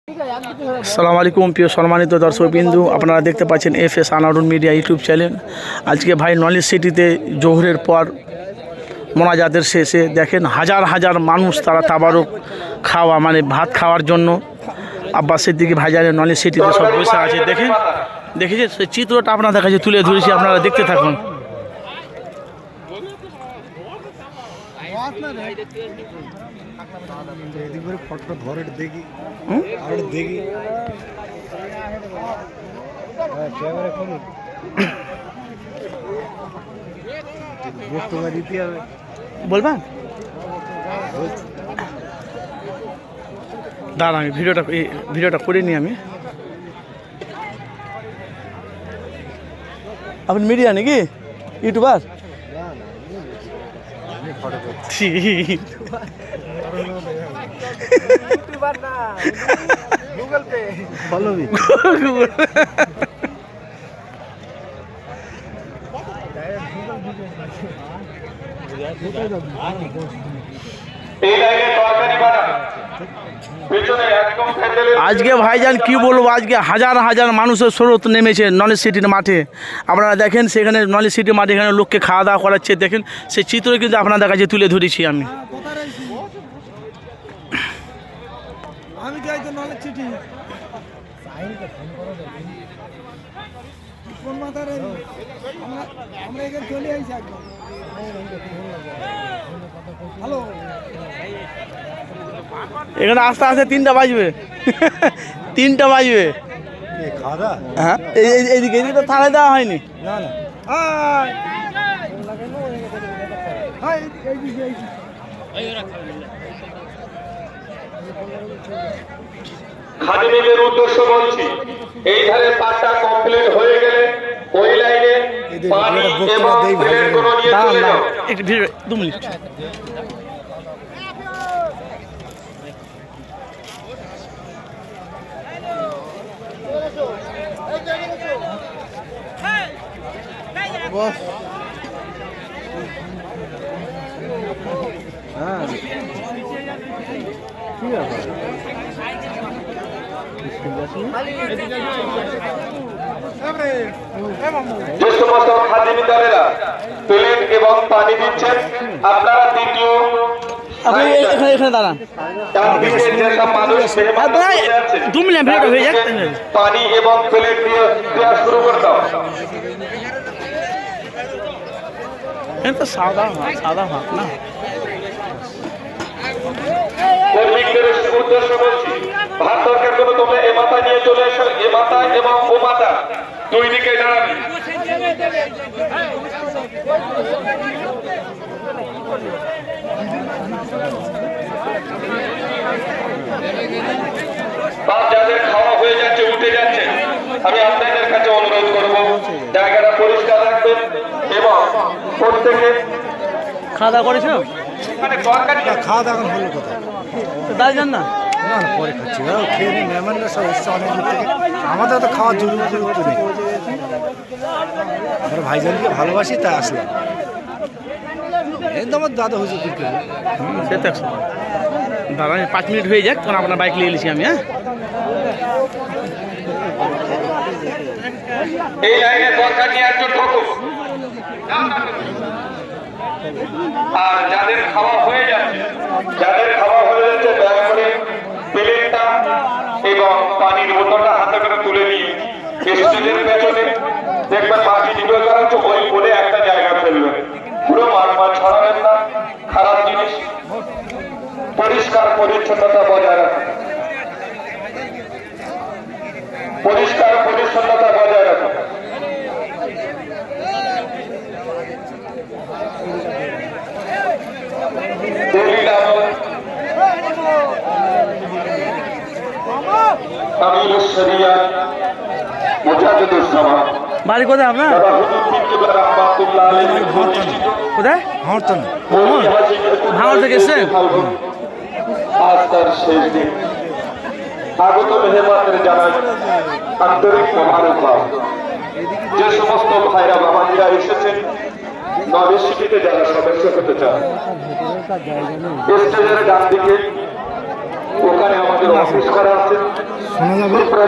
আসসালামু আলাইকুম প্রিয় সম্মানিত দর্শকবিন্দু, আপনারা দেখতে পাচ্ছেন এফএস আনারুন মিডিয়া ইউটিউব চ্যানেল। আজকে ভাই নলেজ সিটিতে জোহরের পর মোনাজাতের শেষে দেখেন হাজার হাজার মানুষ তারা তাবারুক খাওয়া মানে ভাত খাওয়ার জন্য আব্বাস সিদ্দিকী ভাইজানের নলেজ সিটিতে সব বসে আছে। দেখেছেন সেই চিত্রটা আপনাদের কাছে তুলে ধরেছি, আপনারা দেখতে থাকুন। বলবা দাঁড়া, আমি ভিডিওটা করে নিই। আপনি মিডিয়া নাকি YouTuber? Google pay follow me. আজকে ভাইজান কি বলবো, আজকে হাজার হাজার মানুষের স্রোত নেমেছে নলেজ সিটির মাঠে। আপনারা দেখেন সেখানে নলেজ সিটির মাঠে এখানে লোককে খাওয়া দাওয়া করাচ্ছে। দেখেন সেই চিত্র কিন্তু আপনাদের কাছে তুলে ধরেছি আমি। এখানে আস্তে আস্তে 3টা বাজবে। 3টা বাজবে। হ্যাঁ, এইদিকে তো থালায় দেওয়া হয়নি। খাদিমদের উদ্দেশ্য বলছি, এই ধারে পাটটা কমপ্লিট হয়ে গেলে ওই লাইনে পানি এবং প্লেট গুলো নিয়ে চলে যাও। একটু ভিড় 2 মিনিট। যে সমস্ত খাদিমদারেরা প্লেট এবং পানি দিচ্ছেন, আপনারা দ্বিতীয় এখানে দাঁড়ান। পানি এবং প্লেট দিয়ে দেওয়া শুরু করতাম। তো সাদা ভাত না। উদ্দেশ্য বলছি, ভাত দরকার করে তোমরা এ মাথা নিয়ে চলে এসো। এ মাথা এবং ও মাথা দুই দিকে দাঁড়াবে। যাদের খাওয়া হয়ে যাচ্ছে, উঠে যাচ্ছে, আমি আপনাদের কাছে অনুরোধ করবো জায়গাটা পরিষ্কার রাখবেন এবং প্রত্যেকে খাওয়া দাওয়া করেছো? খাওয়া দাওয়া এখন হলো কোথায়? দাঁড়িয়ে যান না। না না, পরে খাচ্ছি। খেয়ে নিই, মেহমানরা সব এসছে অনেক দূর থেকে। আমাদের তো খাওয়ার জরুরি নেই। আমরা ভাইজানকে ভালোবাসি, তাই আসলাম। এই তো আমার দাদা হয়েছে সে তো দাঁড়ান, 5 মিনিট হয়ে যাক, তখন আপনার বাইক নিয়ে এসেছি আমি। হ্যাঁ, এই লাইনে দরকার নিয়ে একজন ঢোকুন। আর যাদের খাওয়া হয়ে যাচ্ছে দয়া করে প্লেটটা এবং পানির বোতলটা হাতে করে তুলে নিয়ে স্টেজের পেছনে দেখবেন মাটি ভিডিও করা হচ্ছে, ওই বলে একটা জায়গা ফেলবেন। পুরো মাঠ ছড়াবেন না, খারাপ জিনিস। পরিষ্কার পরিচ্ছন্নতা বজায় রাখুন। পরিষ্কার পরিচ্ছন্নতা বজায় রাখুন। বাড়ি কোথায় আপনার? কোথায়? ভাঙড় থেকে এসছেন? আজ তার শেষ দিন। আগত মেহমানদের জানাই আন্তরিক মোবারকবাদ। যে সমস্ত ভাইরা বাবাজিরা এসেছেন নলেজ সিটিতে যারা সদস্য হতে চান, স্টেজের ডান দিকে ওখানে আমাদের অফিস করা আছে। শোনা যাবে